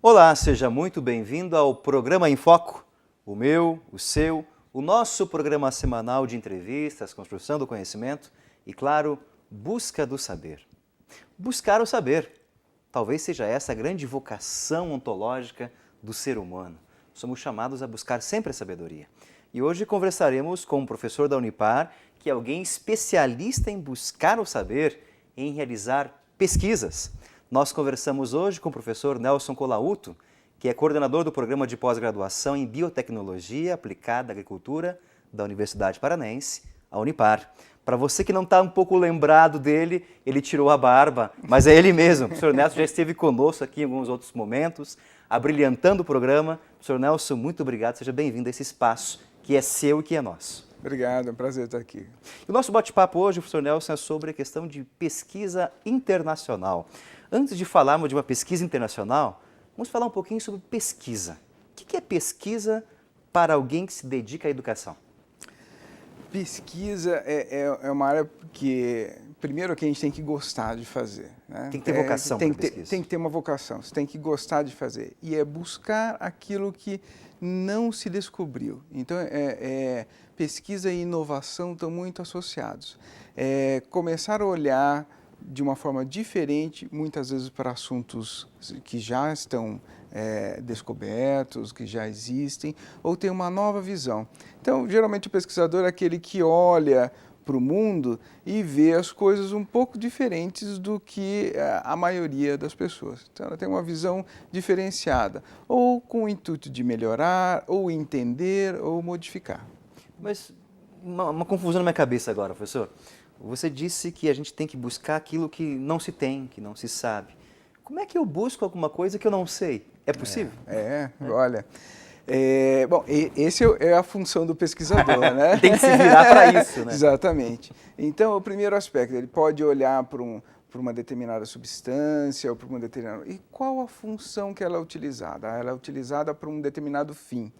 Olá, seja muito bem-vindo ao Programa em Foco, o meu, o seu, o nosso programa semanal de entrevistas, construção do conhecimento e, claro, busca do saber. Buscar o saber, talvez seja essa a grande vocação ontológica do ser humano. Somos chamados a buscar sempre a sabedoria. E hoje conversaremos com um professor da Unipar, que é alguém especialista em buscar o saber, em realizar pesquisas. Nós conversamos hoje com o professor Nelson Colauto, que é coordenador do programa de pós-graduação em Biotecnologia Aplicada à Agricultura da Universidade Paranense, a Unipar. Para você que não está um pouco lembrado dele, ele tirou a barba, mas é ele mesmo. O professor Nelson já esteve conosco aqui em alguns outros momentos, abrilhantando o programa. Professor Nelson, muito obrigado, seja bem-vindo a esse espaço que é seu e que é nosso. Obrigado, é um prazer estar aqui. O nosso bate-papo hoje, professor Nelson, é sobre a questão de pesquisa internacional. Antes de falarmos de uma pesquisa internacional, vamos falar um pouquinho sobre pesquisa. O que é pesquisa para alguém que se dedica à educação? Pesquisa é uma área que, primeiro, que a gente tem que gostar de fazer. Né? Tem que ter vocação para pesquisa. Tem que ter uma vocação, você tem que gostar de fazer. E é buscar aquilo que não se descobriu. Então, pesquisa e inovação estão muito associados. Começar a olhar de uma forma diferente, muitas vezes para assuntos que já estão descobertos, que já existem, ou tem uma nova visão. Então, geralmente o pesquisador é aquele que olha para o mundo e vê as coisas um pouco diferentes do que a maioria das pessoas. Então, ela tem uma visão diferenciada, ou com o intuito de melhorar, ou entender, ou modificar. Mas uma confusão na minha cabeça agora, professor. Você disse que a gente tem que buscar aquilo que não se tem, que não se sabe. Como é que eu busco alguma coisa que eu não sei? É possível? Olha... bom, esse é a função do pesquisador, né? Tem que se virar para isso, né? Exatamente. Então, o primeiro aspecto, ele pode olhar para uma determinada substância ou para uma determinada... E qual a função que ela é utilizada? Ela é utilizada para um determinado fim.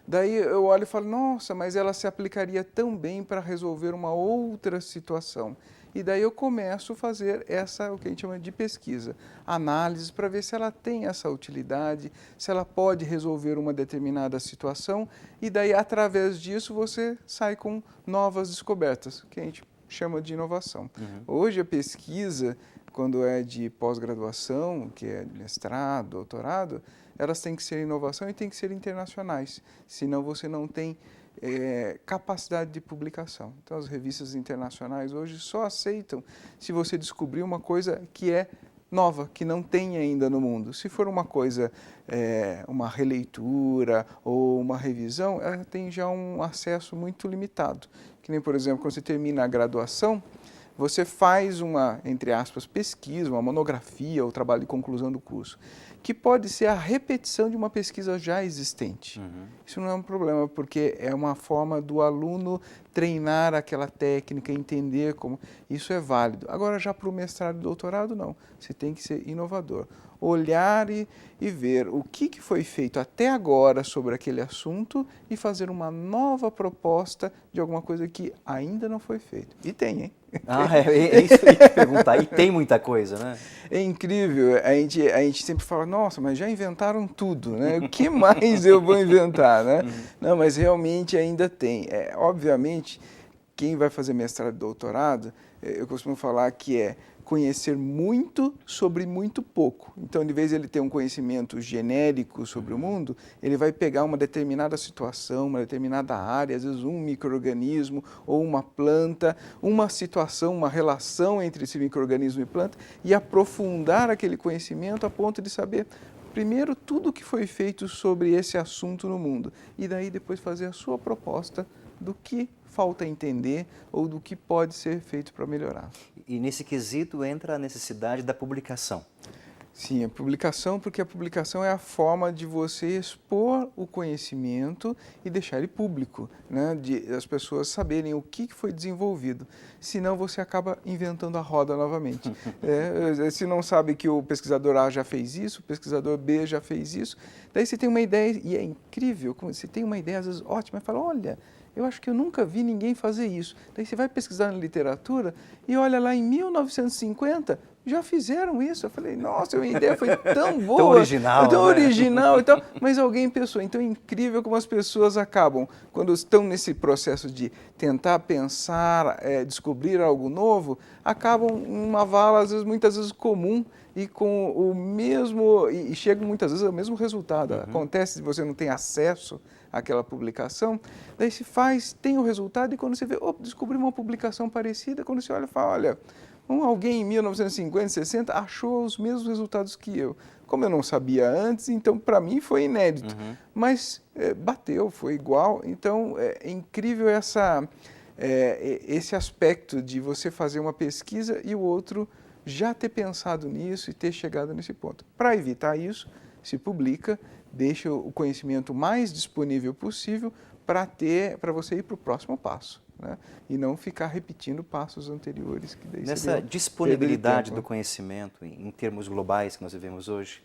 Daí eu olho e falo, nossa, mas ela se aplicaria tão bem para resolver uma outra situação. E daí eu começo a fazer o que a gente chama de pesquisa, análise, para ver se ela tem essa utilidade, se ela pode resolver uma determinada situação, e daí, através disso, você sai com novas descobertas, que a gente chama de inovação. Hoje, a pesquisa, quando é de pós-graduação, que é de mestrado, doutorado, elas têm que ser inovação e têm que ser internacionais, senão você não tem capacidade de publicação. Então, as revistas internacionais hoje só aceitam se você descobrir uma coisa que é nova, que não tem ainda no mundo. Se for uma coisa, uma releitura ou uma revisão, ela tem já um acesso muito limitado. Que nem, por exemplo, quando você termina a graduação, você faz uma, entre aspas, pesquisa, uma monografia ou trabalho de conclusão do curso, que pode ser a repetição de uma pesquisa já existente. Isso não é um problema, porque é uma forma do aluno treinar aquela técnica, entender como isso é válido. Agora, já para o mestrado e doutorado, não. Você tem que ser inovador. Olhar e ver o que foi feito até agora sobre aquele assunto e fazer uma nova proposta de alguma coisa que ainda não foi feita. E tem, hein? É isso que eu ia te perguntar. E tem muita coisa, né? É incrível. A gente sempre fala, nossa, mas já inventaram tudo, né? O que mais eu vou inventar, né? Não, mas realmente ainda tem. Obviamente, quem vai fazer mestrado e doutorado, eu costumo falar que é conhecer muito sobre muito pouco. Então, de vez ele ter um conhecimento genérico sobre o mundo, ele vai pegar uma determinada situação, uma determinada área, às vezes um micro-organismo ou uma planta, uma situação, uma relação entre esse micro-organismo e planta, e aprofundar aquele conhecimento a ponto de saber, primeiro, tudo o que foi feito sobre esse assunto no mundo, e daí depois fazer a sua proposta do que falta entender ou do que pode ser feito para melhorar. E nesse quesito entra a necessidade da publicação. Sim, a publicação, porque a publicação é a forma de você expor o conhecimento e deixar ele público, né? De as pessoas saberem o que foi desenvolvido. Senão você acaba inventando a roda novamente. Se não sabe que o pesquisador A já fez isso, o pesquisador B já fez isso, daí você tem uma ideia, e é incrível, você tem uma ideia às vezes ótima, e fala, olha, eu acho que eu nunca vi ninguém fazer isso. Daí você vai pesquisar na literatura e olha lá em 1950, já fizeram isso. Eu falei, nossa, a minha ideia foi tão boa. Tão original, tão né? original e tal. Mas alguém pensou. Então é incrível como as pessoas acabam, quando estão nesse processo de tentar pensar, descobrir algo novo, acabam em uma vala, às vezes, muitas vezes comum, e com o mesmo, e chegam muitas vezes ao mesmo resultado. Acontece se você não tem acesso àquela publicação, daí se faz, tem o resultado, e quando você vê, descobri uma publicação parecida, quando você olha e fala, olha, alguém em 1950, 60 achou os mesmos resultados que eu. Como eu não sabia antes, então para mim foi inédito, mas bateu, foi igual. Então é incrível esse aspecto de você fazer uma pesquisa e o outro já ter pensado nisso e ter chegado nesse ponto. Para evitar isso, se publica, deixa o conhecimento mais disponível possível para você ir para o próximo passo, né? E não ficar repetindo passos anteriores. Que daí Nessa disponibilidade do conhecimento em termos globais que nós vivemos hoje,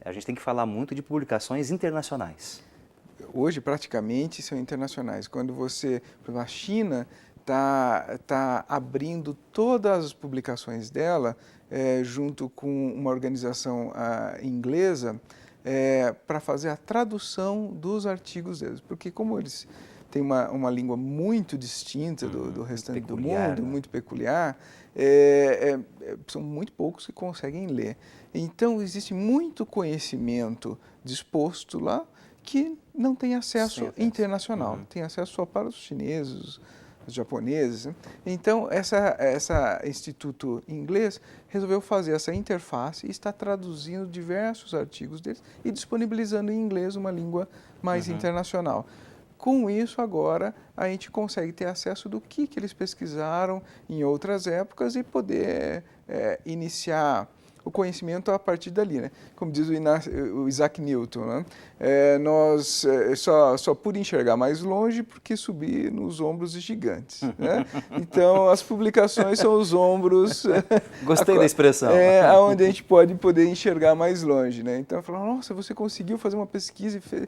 a gente tem que falar muito de publicações internacionais. Hoje, praticamente, são internacionais. Quando você, por exemplo, a China está abrindo todas as publicações dela, junto com uma organização inglesa, para fazer a tradução dos artigos deles. Porque como eles têm uma língua muito distinta do restante do mundo, muito peculiar, são muito poucos que conseguem ler. Então, existe muito conhecimento disposto lá que não tem acesso internacional, tem acesso só para os chineses, os japoneses, né? Então, essa instituto inglês resolveu fazer essa interface e está traduzindo diversos artigos deles e disponibilizando em inglês, uma língua mais internacional. Com isso, agora, a gente consegue ter acesso do que eles pesquisaram em outras épocas e poder iniciar o conhecimento a partir dali, né? Como diz o Isaac Newton, né? Nós só pude enxergar mais longe porque subi nos ombros de gigantes, né? Então, as publicações são os ombros... Gostei da expressão. Onde a gente pode poder enxergar mais longe, né? Então, eu falo, nossa, você conseguiu fazer uma pesquisa e fez...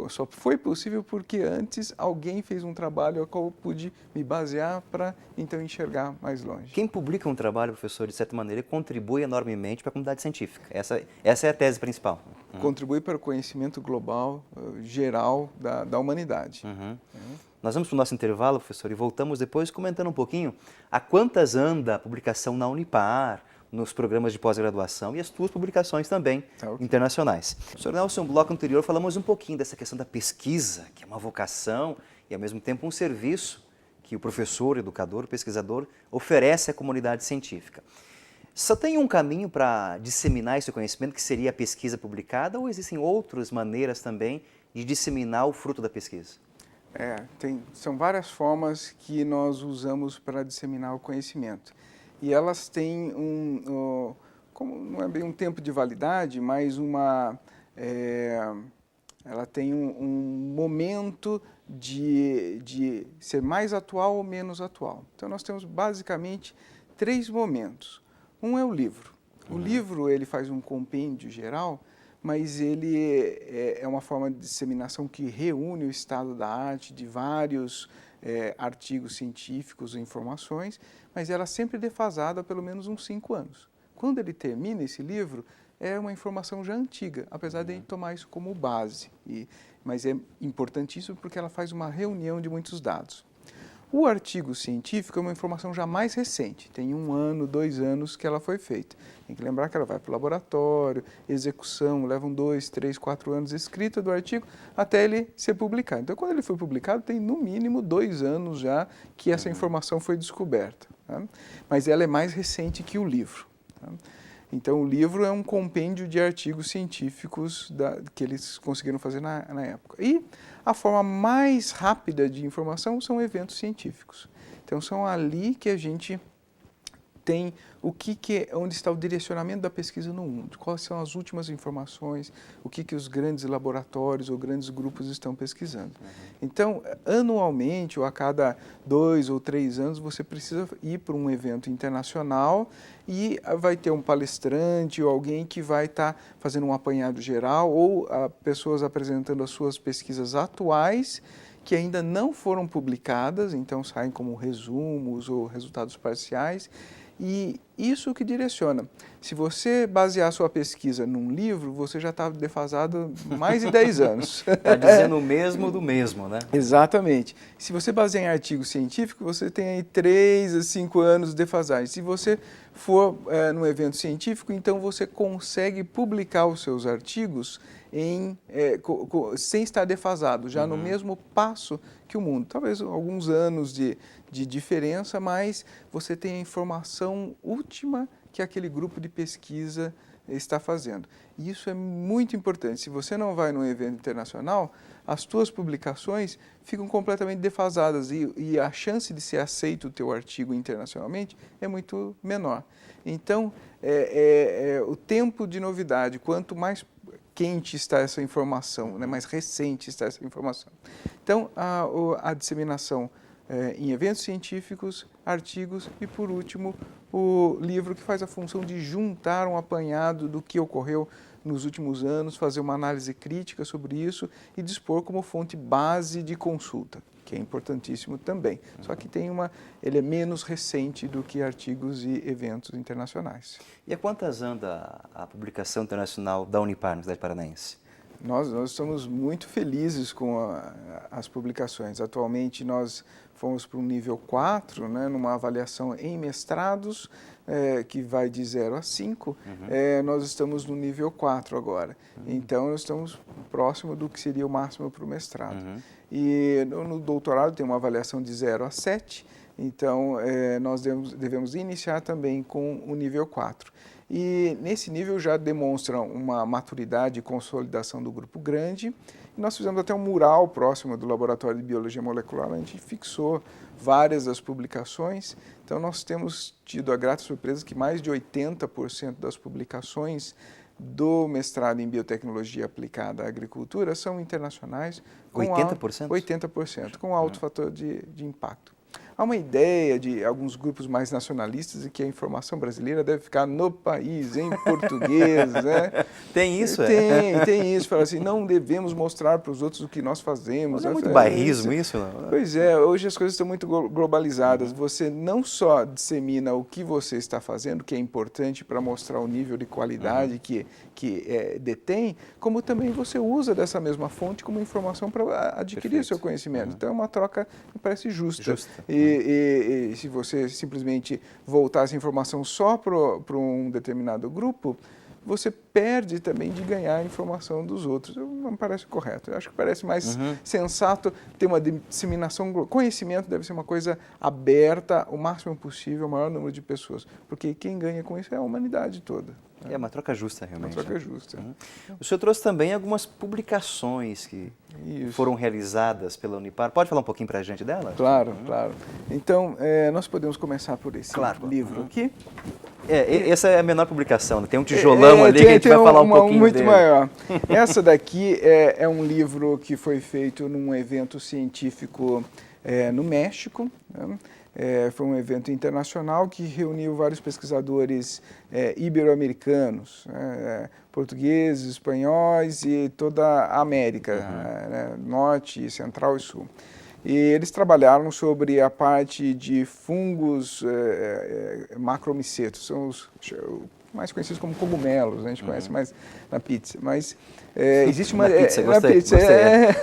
Só foi possível porque antes alguém fez um trabalho ao qual eu pude me basear para, então, enxergar mais longe. Quem publica um trabalho, professor, de certa maneira, contribui enormemente para a comunidade científica. Essa é a tese principal. Contribui para o conhecimento global, geral da humanidade. Nós vamos para o nosso intervalo, professor, e voltamos depois comentando um pouquinho a quantas anda a publicação na Unipar, nos programas de pós-graduação e as suas publicações também internacionais. Professor Nelson, no bloco anterior falamos um pouquinho dessa questão da pesquisa, que é uma vocação e, ao mesmo tempo, um serviço que o professor, educador, pesquisador oferece à comunidade científica. Só tem um caminho para disseminar esse conhecimento, que seria a pesquisa publicada, ou existem outras maneiras também de disseminar o fruto da pesquisa? São várias formas que nós usamos para disseminar o conhecimento. E elas têm como não é bem um tempo de validade, mas ela tem um momento de ser mais atual ou menos atual. Então, nós temos basicamente 3 momentos. Um é o livro. O livro, ele faz um compêndio geral, mas ele é uma forma de disseminação que reúne o estado da arte de vários artigos científicos e informações, mas ela sempre defasada há pelo menos uns 5 anos. Quando ele termina esse livro, é uma informação já antiga, apesar de a gente tomar isso como base. Mas é importantíssimo porque ela faz uma reunião de muitos dados. O artigo científico é uma informação já mais recente, tem 1 ano, 2 anos que ela foi feita. Tem que lembrar que ela vai para o laboratório, execução, levam 2, 3, 4 anos escrita do artigo até ele ser publicado. Então, quando ele foi publicado, tem no mínimo 2 anos já que essa informação foi descoberta, tá? Mas ela é mais recente que o livro, tá? Então, o livro é um compêndio de artigos científicos que eles conseguiram fazer na época. E a forma mais rápida de informação são eventos científicos. Então, são ali que a gente tem onde está o direcionamento da pesquisa no mundo, quais são as últimas informações, o que os grandes laboratórios ou grandes grupos estão pesquisando. Então, anualmente ou a cada 2 ou 3 anos, você precisa ir para um evento internacional e vai ter um palestrante ou alguém que vai estar fazendo um apanhado geral ou pessoas apresentando as suas pesquisas atuais que ainda não foram publicadas, então saem como resumos ou resultados parciais. E isso que direciona. Se você basear sua pesquisa num livro, você já está defasado mais de 10 anos. Está dizendo o mesmo do mesmo, né? Exatamente. Se você basear em artigo científico, você tem aí 3 a 5 anos de defasagem. Se você for num evento científico, então você consegue publicar os seus artigos sem estar defasado, já no mesmo passo que o mundo. Talvez alguns anos de diferença, mas você tem a informação última que aquele grupo de pesquisa está fazendo. E isso é muito importante. Se você não vai num evento internacional, as suas publicações ficam completamente defasadas e a chance de ser aceito o teu artigo internacionalmente é muito menor. Então, o tempo de novidade, quanto mais quente está essa informação, né, mais recente está essa informação. Então, a disseminação em eventos científicos, artigos e, por último, o livro que faz a função de juntar um apanhado do que ocorreu nos últimos anos, fazer uma análise crítica sobre isso e dispor como fonte base de consulta, que é importantíssimo também. Só que ele é menos recente do que artigos e eventos internacionais. E a quantas anda a publicação internacional da Unipar, na Cidade Paranaense? Nós estamos muito felizes com as publicações. Atualmente nós fomos para o nível 4, né, numa avaliação em mestrados, que vai de 0 a 5, nós estamos no nível 4 agora. Então nós estamos próximo do que seria o máximo para o mestrado. E no doutorado tem uma avaliação de 0 a 7, então nós devemos iniciar também com o nível 4. E nesse nível já demonstra uma maturidade e consolidação do grupo grande. E nós fizemos até um mural próximo do Laboratório de Biologia Molecular, onde a gente fixou várias das publicações. Então nós temos tido a grata surpresa que mais de 80% das publicações do mestrado em biotecnologia aplicada à agricultura são internacionais. 80%? 80%, com alto fator de impacto. Há uma ideia de alguns grupos mais nacionalistas de que a informação brasileira deve ficar no país, em português, né? Tem isso? Tem isso. Fala assim, não devemos mostrar para os outros o que nós fazemos. Mas é muito bairrismo isso? Não? Pois é, hoje as coisas estão muito globalizadas. Você não só dissemina o que você está fazendo, que é importante para mostrar o nível de qualidade que detém, como também você usa dessa mesma fonte como informação para adquirir o seu conhecimento. Então é uma troca que parece justa. E se você simplesmente voltar essa informação só para um determinado grupo, você perde também de ganhar a informação dos outros. Não me parece correto. Eu acho que parece mais sensato ter uma disseminação. Conhecimento deve ser uma coisa aberta o máximo possível, ao maior número de pessoas, porque quem ganha com isso é a humanidade toda. É uma troca justa, realmente. Uma troca justa. O senhor trouxe também algumas publicações que foram realizadas pela Unipar. Pode falar um pouquinho para a gente delas? Claro, claro. Então, nós podemos começar por esse livro aqui. Essa é a menor publicação, né? Tem um tijolão ali que a gente vai falar um pouquinho muito dele. maior. Essa daqui é um livro que foi feito num evento científico no México, né? Foi um evento internacional que reuniu vários pesquisadores ibero-americanos, portugueses, espanhóis e toda a América, Norte, Central e Sul. E eles trabalharam sobre a parte de fungos macromicetos, são os mais conhecidos como cogumelos, né? A gente conhece mais na pizza, mas existe uma... Na pizza, gostei.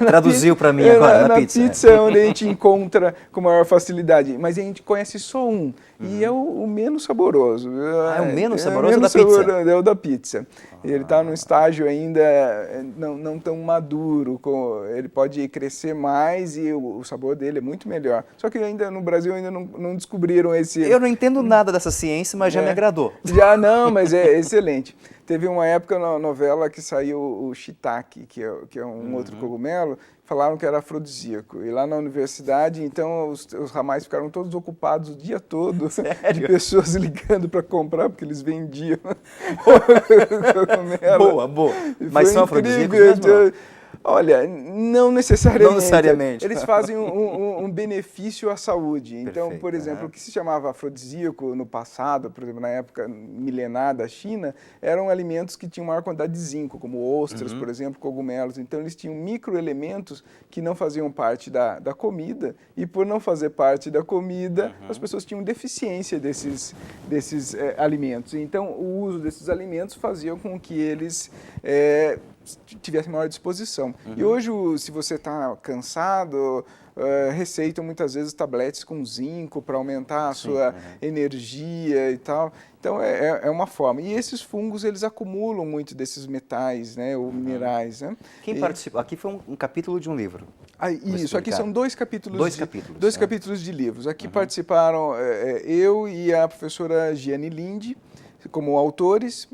Traduziu para mim agora, na pizza. Na pizza é onde a gente encontra com maior facilidade, mas a gente conhece só um, e é o menos saboroso. É o menos saboroso da pizza? É o da pizza. Ele está num estágio ainda não tão maduro, ele pode crescer mais e o sabor dele é muito melhor. Só que ainda no Brasil ainda não descobriram esse... Eu não entendo nada dessa ciência, mas já me agradou. Já não, mas é excelente. Teve uma época na novela que saiu o shiitake, que é um outro cogumelo, falaram que era afrodisíaco. E lá na universidade, então, os ramais ficaram todos ocupados o dia todo de pessoas ligando para comprar, porque eles vendiam cogumelo. Boa. Mas são afrodisíacos mesmo? Olha, não necessariamente. Não necessariamente. Eles fazem um benefício à saúde. Então, Perfeito, por exemplo, o que se chamava afrodisíaco no passado, por exemplo, na época milenar da China, eram alimentos que tinham maior quantidade de zinco, como ostras, por exemplo, cogumelos. Então, eles tinham microelementos que não faziam parte da comida, e por não fazer parte da comida, as pessoas tinham deficiência desses alimentos. Então, o uso desses alimentos fazia com que eles tivessem maior disposição. E hoje, se você está cansado, receitam muitas vezes tabletes com zinco para aumentar a sua energia e tal. Então, é uma forma. E esses fungos, eles acumulam muito desses metais, né, ou minerais. Né? Quem participou? Aqui foi um capítulo de um livro. Isso, aqui são dois capítulos. Dois capítulos de livros. Aqui participaram eu e a professora Giane Linde, como autores.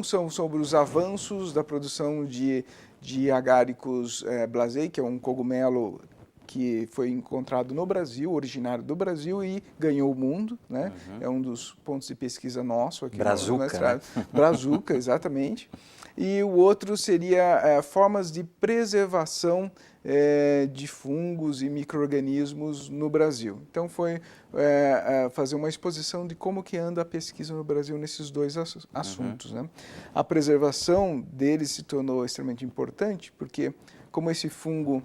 São sobre os avanços da produção de Agaricus blazei, que é um cogumelo que foi encontrado no Brasil, originário do Brasil, e ganhou o mundo, né? É um dos pontos de pesquisa nosso aqui. Brazuca, né? Brazuca, exatamente. E o outro seria formas de preservação de fungos e micro-organismos no Brasil. Então foi fazer uma exposição de como que anda a pesquisa no Brasil nesses dois assuntos. Né? A preservação deles se tornou extremamente importante, porque como esse fungo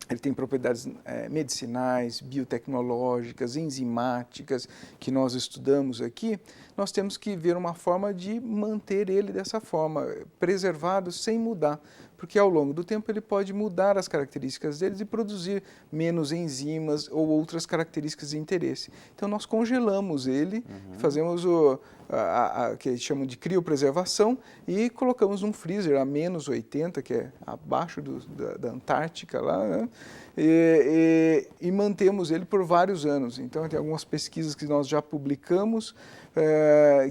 ele tem propriedades medicinais, biotecnológicas, enzimáticas, que nós estudamos aqui, nós temos que ver uma forma de manter ele dessa forma, preservado sem mudar, porque ao longo do tempo ele pode mudar as características deles e produzir menos enzimas ou outras características de interesse. Então nós congelamos ele, fazemos o que chamam de criopreservação e colocamos num freezer a menos 80, que é abaixo da Antártica lá, né? E mantemos ele por vários anos. Então tem algumas pesquisas que nós já publicamos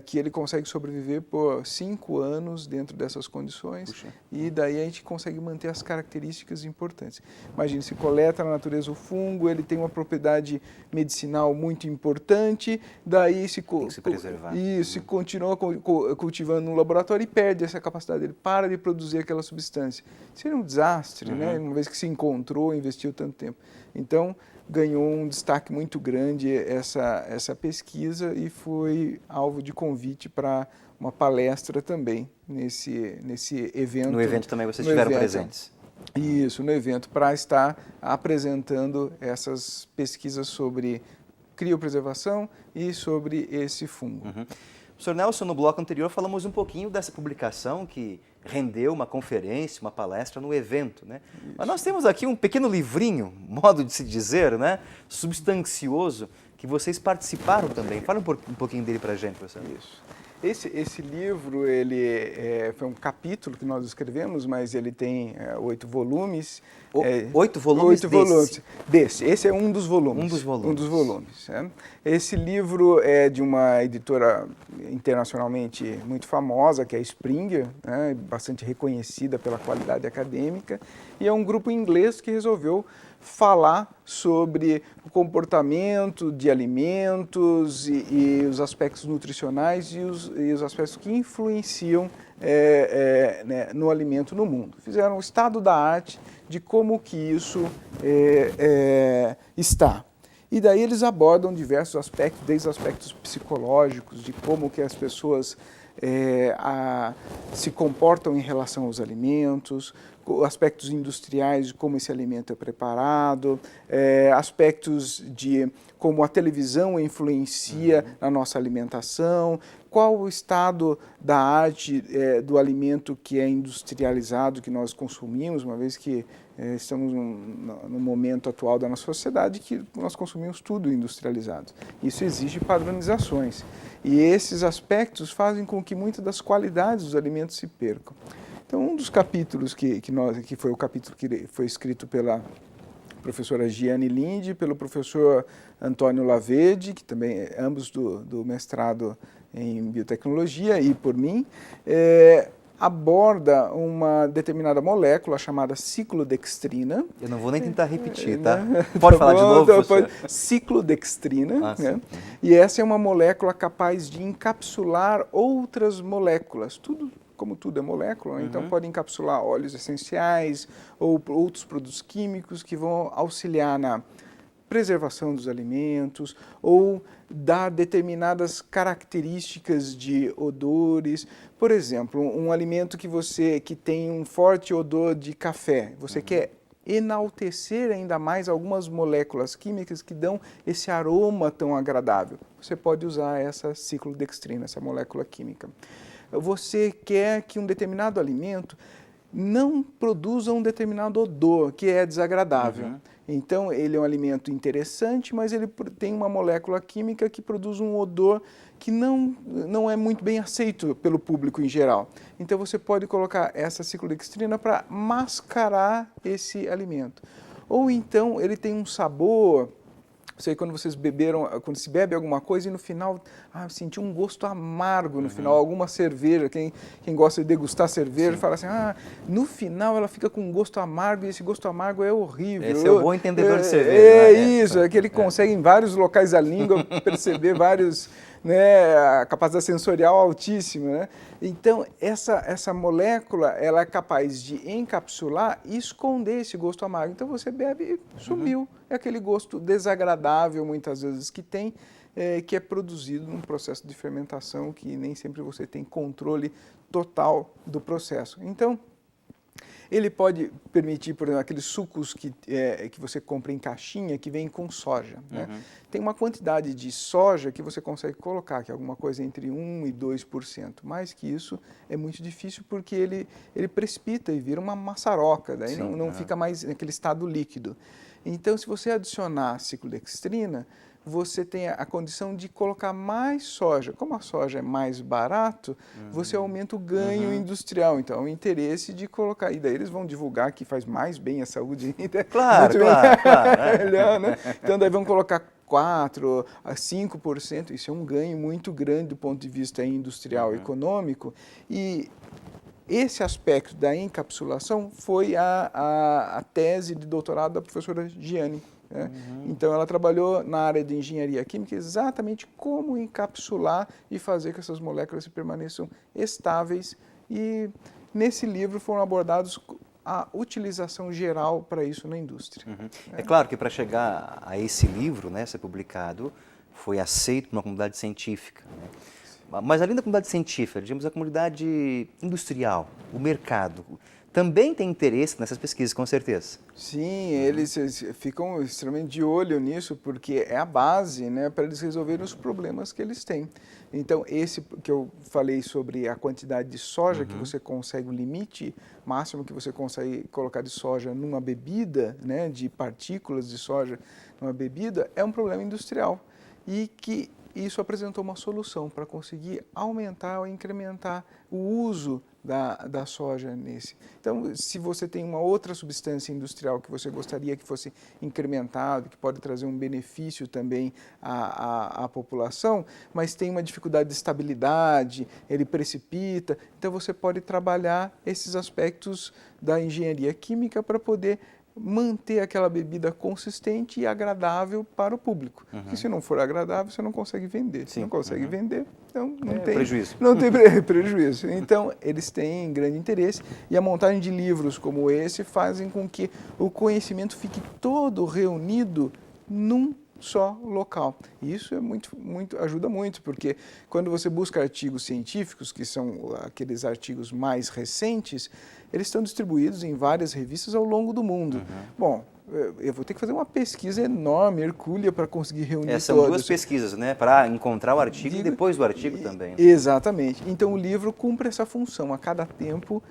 que ele consegue sobreviver por 5 anos dentro dessas condições. Puxa. E daí a gente consegue manter as características importantes. Imagine, se coleta na natureza o fungo, ele tem uma propriedade medicinal muito importante, daí se preservar. Se continua cultivando no laboratório e perde essa capacidade, ele para de produzir aquela substância. Seria um desastre, né? Uma vez que se encontrou, investiu tanto tempo. Então, ganhou um destaque muito grande essa pesquisa e foi alvo de convite para uma palestra também nesse evento. No evento também vocês estiveram presentes? Isso, no evento, para estar apresentando essas pesquisas sobre criopreservação e sobre esse fungo. Professor Nelson, no bloco anterior falamos um pouquinho dessa publicação que rendeu uma conferência, uma palestra no evento, né? Mas nós temos aqui um pequeno livrinho, modo de se dizer, né? Substancioso, que vocês participaram também. Fala um pouquinho dele para a gente, professor. Isso. Esse livro, ele foi um capítulo que nós escrevemos, mas ele tem 8 volumes. 8 volumes? 8 volumes desse. Esse é um dos volumes. Um dos volumes. Um dos volumes. Esse livro é de uma editora internacionalmente muito famosa, que é a Springer, né, bastante reconhecida pela qualidade acadêmica, e é um grupo inglês que resolveu falar sobre o comportamento de alimentos e os aspectos nutricionais e os aspectos que influenciam né, no alimento no mundo. Fizeram um estado da arte de como que isso está. E daí eles abordam diversos aspectos, desde aspectos psicológicos, de como que as pessoas se comportam em relação aos alimentos, aspectos industriais de como esse alimento é preparado, aspectos de como a televisão influencia na nossa alimentação, qual o estado da arte do alimento que é industrializado, que nós consumimos, uma vez que estamos no momento atual da nossa sociedade que nós consumimos tudo industrializado. Isso exige padronizações. E esses aspectos fazem com que muitas das qualidades dos alimentos se percam. Então, um dos capítulos que foi o capítulo que foi escrito pela professora Giane Linde, pelo professor Antônio Lavede, que também ambos do mestrado em biotecnologia, e por mim, aborda uma determinada molécula chamada ciclodextrina. Eu não vou nem tentar repetir, tá? Pode falar de novo, professor? Ciclodextrina. Né? E essa é uma molécula capaz de encapsular outras moléculas, tudo como tudo é molécula, então pode encapsular óleos essenciais ou outros produtos químicos que vão auxiliar na preservação dos alimentos ou dar determinadas características de odores. Por exemplo, um alimento que tem um forte odor de café, você quer enaltecer ainda mais algumas moléculas químicas que dão esse aroma tão agradável. Você pode usar essa ciclodextrina, essa molécula química. Você quer que um determinado alimento não produza um determinado odor que é desagradável. Então, ele é um alimento interessante, mas ele tem uma molécula química que produz um odor que não é muito bem aceito pelo público em geral. Então, você pode colocar essa ciclodextrina para mascarar esse alimento. Ou então, ele tem um sabor. Sei, quando vocês beberam, quando se bebe alguma coisa e no final, senti um gosto amargo no final, alguma cerveja, quem gosta de degustar cerveja, fala assim, no final ela fica com um gosto amargo e esse gosto amargo é horrível. Esse é o bom entendedor de cerveja. Isso, é que ele consegue em vários locais da língua perceber vários, né, a capacidade sensorial altíssima, né? Então, essa molécula, ela é capaz de encapsular e esconder esse gosto amargo. Então, você bebe e sumiu. É aquele gosto desagradável, muitas vezes, que é produzido num processo de fermentação que nem sempre você tem controle total do processo. Então, ele pode permitir, por exemplo, aqueles sucos que você compra em caixinha que vem com soja. Né? Tem uma quantidade de soja que você consegue colocar, que é alguma coisa entre 1% e 2%. Mais que isso é muito difícil porque ele precipita e vira uma maçaroca, daí não fica mais naquele estado líquido. Então, se você adicionar ciclodextrina, você tem a condição de colocar mais soja. Como a soja é mais barato, você aumenta o ganho industrial. Então, é o interesse de colocar. E daí eles vão divulgar que faz mais bem à saúde. Claro. Melhor, né? Então, daí vão colocar 4% a 5%. Isso é um ganho muito grande do ponto de vista industrial e econômico. E esse aspecto da encapsulação foi a tese de doutorado da professora Gianni. Né? Então, ela trabalhou na área de engenharia química exatamente como encapsular e fazer que essas moléculas se permaneçam estáveis. E nesse livro foram abordados a utilização geral para isso na indústria. É claro que para chegar a esse livro, né, ser publicado, foi aceito por uma comunidade científica. Né? Mas além da comunidade científica, digamos, a comunidade industrial, o mercado, também tem interesse nessas pesquisas, com certeza. Sim, eles ficam extremamente de olho nisso, porque é a base, né, para eles resolverem os problemas que eles têm. Então, esse que eu falei sobre a quantidade de soja que você consegue, o limite máximo que você consegue colocar de soja numa bebida, né, de partículas de soja numa bebida, é um problema industrial. E que isso apresentou uma solução para conseguir aumentar ou incrementar o uso da soja nesse. Então, se você tem uma outra substância industrial que você gostaria que fosse incrementado, que pode trazer um benefício também à população, mas tem uma dificuldade de estabilidade, ele precipita, então você pode trabalhar esses aspectos da engenharia química para poder manter aquela bebida consistente e agradável para o público. Porque se não for agradável, você não consegue vender. Se não consegue vender, então não tem prejuízo. Não tem prejuízo. Então, eles têm grande interesse e a montagem de livros como esse fazem com que o conhecimento fique todo reunido num só local. E isso é ajuda muito, porque quando você busca artigos científicos, que são aqueles artigos mais recentes, eles estão distribuídos em várias revistas ao longo do mundo. Bom, eu vou ter que fazer uma pesquisa enorme, hercúlea, para conseguir reunir são duas pesquisas, né? Para encontrar o artigo e depois do artigo também. Exatamente. Então, o livro cumpre essa função. A cada tempo,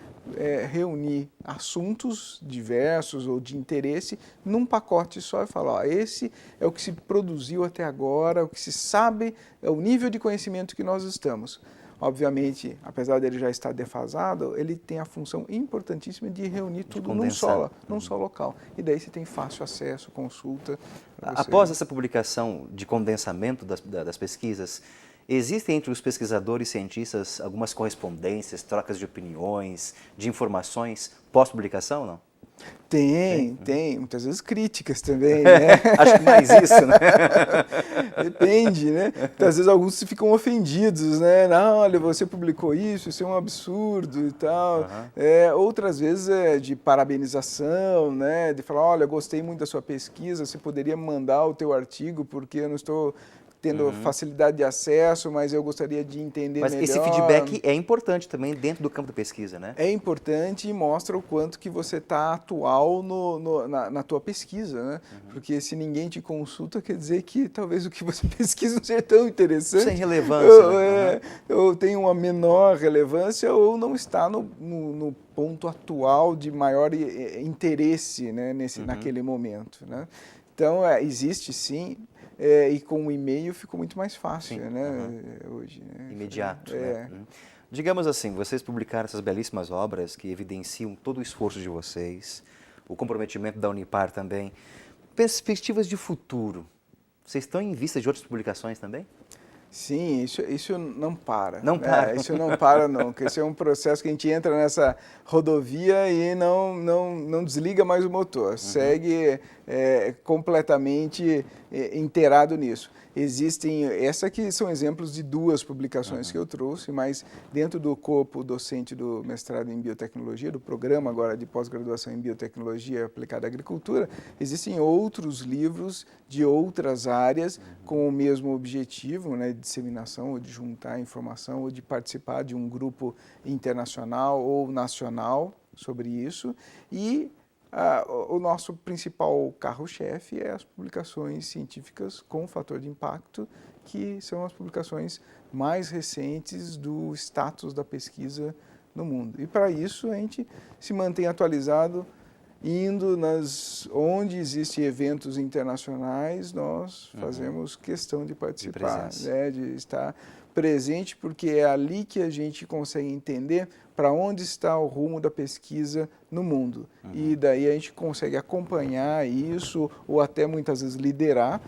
reunir assuntos diversos ou de interesse num pacote só e falar, esse é o que se produziu até agora, o que se sabe, é o nível de conhecimento que nós estamos. Obviamente, apesar dele já estar defasado, ele tem a função importantíssima de reunir tudo num só local. E daí você tem fácil acesso, consulta. Após essa publicação de condensamento das pesquisas, existem entre os pesquisadores e cientistas algumas correspondências, trocas de opiniões, de informações pós-publicação, não? Tem. Muitas vezes críticas também, né? Acho que mais isso, né? Depende, né? Às vezes alguns se ficam ofendidos, né? Não, olha, você publicou isso é um absurdo e tal. Outras vezes é de parabenização, né? De falar, olha, gostei muito da sua pesquisa, você poderia mandar o teu artigo porque eu não estou tendo facilidade de acesso, mas eu gostaria de entender melhor. Mas esse feedback é importante também dentro do campo da pesquisa, né? É importante e mostra o quanto que você está atual na tua pesquisa, né? Porque se ninguém te consulta, quer dizer que talvez o que você pesquisa não seja tão interessante. Sem relevância, né? Ou tem uma menor relevância ou não está no ponto atual de maior interesse, né? Naquele momento, né? Então, existe sim. E com o e-mail ficou muito mais fácil, né? Hoje. Né? Imediato, né? Digamos assim, vocês publicaram essas belíssimas obras que evidenciam todo o esforço de vocês, o comprometimento da Unipar também. Perspectivas de futuro, vocês estão em vista de outras publicações também? Sim, isso não para. Não para. Isso não para não, porque esse é um processo que a gente entra nessa rodovia e não desliga mais o motor, segue completamente inteirado nisso. Existem, essa aqui são exemplos de duas publicações que eu trouxe, mas dentro do corpo docente do mestrado em biotecnologia, do programa agora de pós-graduação em biotecnologia aplicada à agricultura, existem outros livros de outras áreas com o mesmo objetivo, né, de disseminação, ou de juntar informação, ou de participar de um grupo internacional ou nacional sobre isso. E o nosso principal carro-chefe é as publicações científicas com fator de impacto, que são as publicações mais recentes do status da pesquisa no mundo. E para isso a gente se mantém atualizado, indo onde existem eventos internacionais, nós fazemos questão de participar, né, de estar presente, porque é ali que a gente consegue entender para onde está o rumo da pesquisa no mundo. E daí a gente consegue acompanhar isso, ou até muitas vezes liderar.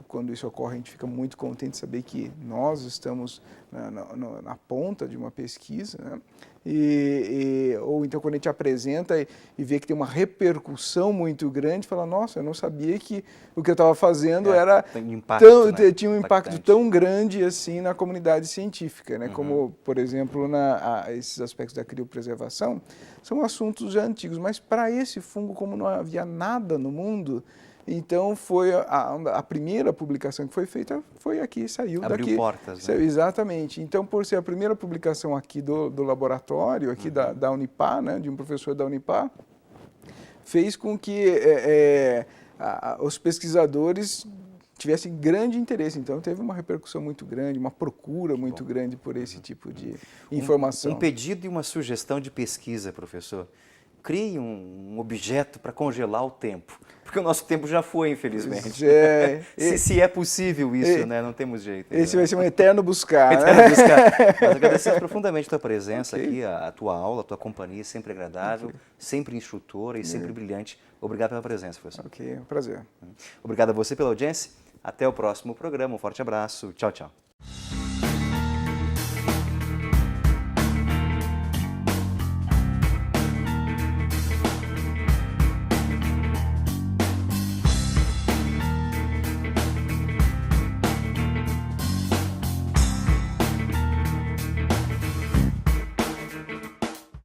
Quando isso ocorre, a gente fica muito contente de saber que nós estamos na ponta de uma pesquisa, né? Ou então quando a gente apresenta e vê que tem uma repercussão muito grande, fala, nossa, eu não sabia que o que eu estava fazendo tinha um impacto tão grande assim na comunidade científica, né? Como, por exemplo, esses aspectos da criopreservação, são assuntos já antigos, mas para esse fungo, como não havia nada no mundo, então foi a primeira publicação que foi feita, foi aqui, saiu daqui. Abriu portas, né? Exatamente. Então, por ser a primeira publicação aqui do laboratório, aqui da Unipar, né, de um professor da Unipar, fez com que os pesquisadores tivessem grande interesse. Então, teve uma repercussão muito grande, uma procura muito grande por esse tipo de informação. Um pedido e uma sugestão de pesquisa, professor. Crie um objeto para congelar o tempo, porque o nosso tempo já foi, infelizmente. Se é possível isso, né? Não temos jeito. Esse vai ser um eterno buscar. Eterno buscar. Nós agradecemos profundamente a tua presença aqui, a tua aula, a tua companhia, sempre agradável, sempre instrutora e sempre brilhante. Obrigado pela presença, professor. Ok, um prazer. Obrigado a você pela audiência. Até o próximo programa. Um forte abraço. Tchau, tchau.